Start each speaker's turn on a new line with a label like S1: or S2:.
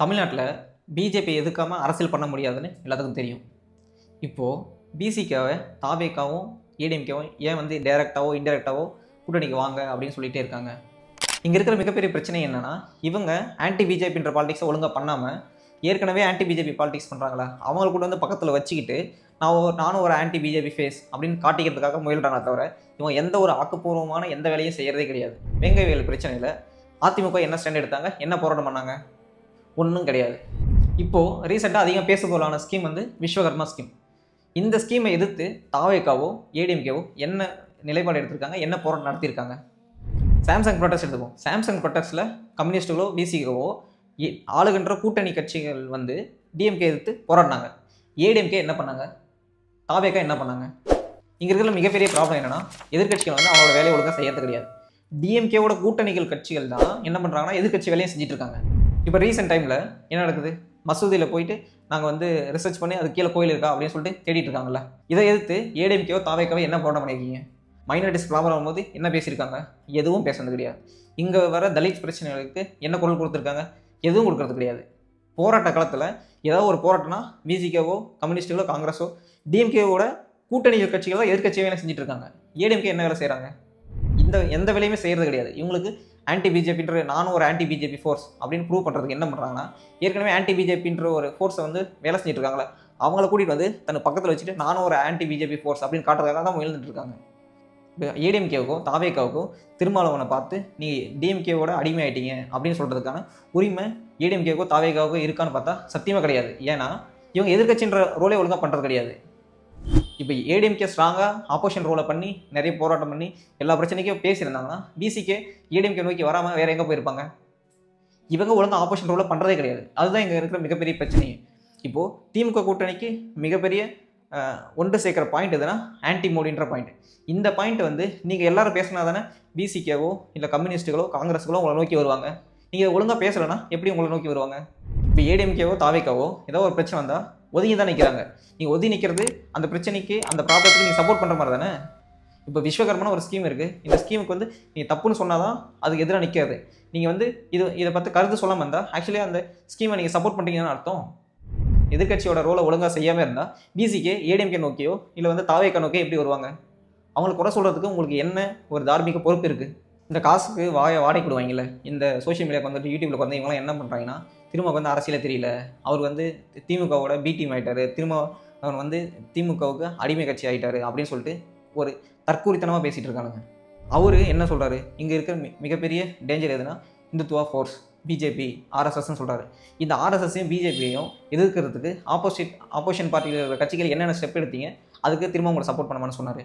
S1: தமிழ்நாட்டில் பிஜேபி எதுக்காம அரசியல் பண்ண முடியாதுன்னு எல்லாத்துக்கும் தெரியும். இப்போது பிசிகாவை தாவேகாவும் ஏடிஎம்கேவும் ஏன் வந்து டைரெக்டாவோ இன்டெரக்டாவோ கூட்டணிக்கு வாங்க அப்படின்னு சொல்லிகிட்டே இருக்காங்க. இங்கே இருக்கிற மிகப்பெரிய பிரச்சனை என்னென்னா, இவங்க ஆன்டி பிஜேபின்ற பாலிடிக்ஸை ஒழுங்காக பண்ணாமல் ஏற்கனவே ஆன்டி பிஜேபி பாலிடிக்ஸ் பண்ணுறாங்களா அவங்கள கூட வந்து பக்கத்தில் வச்சுக்கிட்டு நானும் ஒரு ஆன்டி பிஜேபி ஃபேஸ் அப்படின்னு காட்டிக்கிறதுக்காக முயல்றானே தவிர இவங்க எந்த ஒரு ஆக்கப்பூர்வமான எந்த வேலையும் செய்கிறதே கிடையாது. வெங்கைவேல் பிரச்சனையில் அதிமுக என்ன ஸ்டாண்ட் எடுத்தாங்க, என்ன போராட்டம் பண்ணாங்க? ஒன்றும் கிடையாது. இப்போது ரீசெண்டாக அதிகம் பேசுபொருளான ஸ்கீம் வந்து விஸ்வகர்மா ஸ்கீம். இந்த ஸ்கீமை எதிர்த்து தாவேகாவோ ஏடிஎம்கேவோ என்ன நிலைப்பாடு எடுத்திருக்காங்க, என்ன போராட்டம் நடத்தியிருக்காங்க? சாம்சங் ப்ரொடெஸ்ட் எடுத்துப்போம். சாம்சங் ப்ரொடெஸ்ட்டில் கம்யூனிஸ்ட்டுகளோ பிசிகாவோ ஆளுகின்ற கூட்டணி கட்சிகள் வந்து டிஎம்கே எதிர்த்து போராடினாங்க. ஏடிஎம்கே என்ன பண்ணாங்க, தாவேகா என்ன பண்ணாங்க? இங்கே இருக்கிற மிகப்பெரிய ப்ராப்ளம் என்னென்னா, எதிர்கட்சிகள் வந்து அவங்களோட வேலையை ஒழுங்காக செய்யறது கிடையாது. டிஎம்கேவோட கூட்டணிகள் கட்சிகள் தான் என்ன பண்ணுறாங்கன்னா எதிர்கட்சி வேலையை செஞ்சுட்டு இருக்காங்க. இப்போ ரீசெண்ட் டைமில் என்ன நடக்குது, மசூதியில் போயிட்டு நாங்கள் வந்து ரிசர்ச் பண்ணி அது கீழே கோயில் இருக்கா அப்படின்னு சொல்லிட்டு தேடிட்டு இருக்காங்கல்ல. இதை எதிர்த்து ஏடிஎம்கேவோ தாவேகாவோ என்ன போராட்டம் பண்ணியிருக்கீங்க? மைனாரிட்டிஸ் ப்ராப்ளம் வரும்போது என்ன பேசியிருக்காங்க? எதுவும் பேசுறது கிடையாது. இங்கே வர தலித் பிரச்சனைகளுக்கு என்ன குரல் கொடுத்துருக்காங்க? எதுவும் கொடுக்கறது கிடையாது. போராட்ட காலத்தில் ஏதாவது ஒரு போராட்டம்னா பிசிகாவோ கம்யூனிஸ்ட்டுகளோ காங்கிரஸோ டிஎம்கேவோட கூட்டணி கட்சிகளோ எதிர்கட்சியோ வேலை செஞ்சுட்டு இருக்காங்க. ஏடிஎம்கே என்ன வேலை செய்கிறாங்க? எந்த வேலையுமே செய்கிறது கிடையாது. இவங்களுக்கு ஆன்டி பிஜேபின்ற நானும் ஒரு ஆன்டி பிஜேபி ஃபோர்ஸ் அப்படின்னு ப்ரூவ் பண்ணுறதுக்கு என்ன பண்ணுறாங்கன்னா, ஏற்கனவே ஆன்டி பிஜேபின்ற ஒரு ஃபோர்ஸை வந்து வேலை செஞ்சுட்டு இருக்காங்களே அவங்கள கூட்டிகிட்டு வந்து தன் பக்கத்தில் வச்சுட்டு நானும் ஒரு ஆன்டி பிஜேபி ஃபோர்ஸ் அப்படின்னு காட்டுறதுக்காக தான் முயல்ந்துட்டு இருக்காங்க. ஏடிஎம்கேவுக்கும் தாவேகாவுக்கும் திருமாவளவனை பார்த்து நீ டிஎம்கேவோட அடிமை ஆகிட்டீங்க அப்படின்னு சொல்கிறதுக்கான உரிமை ஏடிஎம்கேவுக்கோ தாவேகாவுக்கோ இருக்கான்னு பார்த்தா சத்தியமாக கிடையாது. ஏன்னா இவங்க எதிர்கட்சின்ற ரோலே ஒழுங்காக பண்ணுறது கிடையாது. இப்போ ஏடிஎம்கே ஸ்ட்ராங்காக ஆப்போசிஷன் ரோலை பண்ணி நிறைய போராட்டம் பண்ணி எல்லா பிரச்சனைக்கும் பேசியிருந்தாங்கன்னா பிசிகே ஏடிஎம்கே நோக்கி வராமல் வேறு எங்கே போயிருப்பாங்க? இவங்க ஒழுங்காக ஆப்போசிஷன் ரோலை பண்ணுறதே கிடையாது. அதுதான் இங்கே இருக்கிற மிகப்பெரிய பிரச்சனையே. இப்போது திமுக கூட்டணிக்கு மிகப்பெரிய ஒன்று சேர்க்குற பாயிண்ட் எதுனா ஆன்டி மோடின்ற பாயிண்ட். இந்த பாயிண்ட் வந்து நீங்கள் எல்லாரும் பேசினா தானே பிசிகேவோ இல்லை கம்யூனிஸ்ட்டுகளோ காங்கிரஸுகளோ உங்களை நோக்கி வருவாங்க. நீங்கள் ஒழுங்காக பேசலைன்னா எப்படி உங்களை நோக்கி வருவாங்க? இப்போ ஏடிஎம்கேவோ தாவேகாவோ ஏதோ ஒரு பிரச்சனை வந்தால் ஒதுங்கி தான் நிற்கிறாங்க. நீங்கள் ஒதுங்கி நிற்கிறது அந்த பிரச்சனைக்கு அந்த ப்ராப்ளத்துக்கு நீங்கள் சப்போர்ட் பண்ணுற மாதிரி தானே. இப்போ விஸ்வகர்மான ஒரு ஸ்கீம் இருக்குது. இந்த ஸ்கீமுக்கு வந்து நீங்கள் தப்புன்னு சொன்னால் தான் அதுக்கு எதிராக நிற்காது. நீங்கள் வந்து இதை பற்றி கருத்து சொல்லாமல் இருந்தால் ஆக்சுவலி அந்த ஸ்கீமை நீங்கள் சப்போர்ட் பண்ணுறீங்கன்னு அர்த்தம். எதிர்கட்சியோட ரோலை ஒழுங்காக செய்யாமல் இருந்தால் பிசிகே ஏடிஎம்கே நோக்கியோ இல்லை வந்து தாவேகா நோக்கியோ எப்படி வருவாங்க? அவங்களுக்கு குறை சொல்கிறதுக்கு உங்களுக்கு என்ன ஒரு தார்மீக பொறுப்பு இருக்குது? இந்த காசுக்கு வாடகை விடுவாங்கல்ல, இந்த சோஷியல் மீடியாவுக்கு வந்துட்டு யூடியூப்பில் வந்து இவங்களாம் என்ன பண்ணுறாங்கன்னா, திரும்ப வந்து அரசியலே தெரியல, அவர் வந்து திமுகவோட பி டீம் ஆகிட்டார், திரும்ப அவர் வந்து திமுகவுக்கு அடிமை கட்சி ஆகிட்டார் அப்படின்னு சொல்லிட்டு ஒரு தற்கூரித்தனமாக பேசிகிட்டு இருக்கானுங்க. அவர் என்ன சொல்கிறாரு, இங்கே இருக்கிற மிகப்பெரிய டேஞ்சர் எதுனா இந்துத்துவா ஃபோர்ஸ் பிஜேபி ஆர்எஸ்எஸ்ன்னு சொல்கிறாரு. இந்த ஆர்எஸ்எஸ்ஸையும் பிஜேபியையும் எதிர்க்கிறதுக்கு ஆப்போசிஷன் பார்ட்டியில் இருக்கிற கட்சிகள் என்னென்ன ஸ்டெப் எடுத்தீங்க, அதுக்கு திரும்ப உங்களை சப்போர்ட் பண்ணமான்னு சொன்னார்.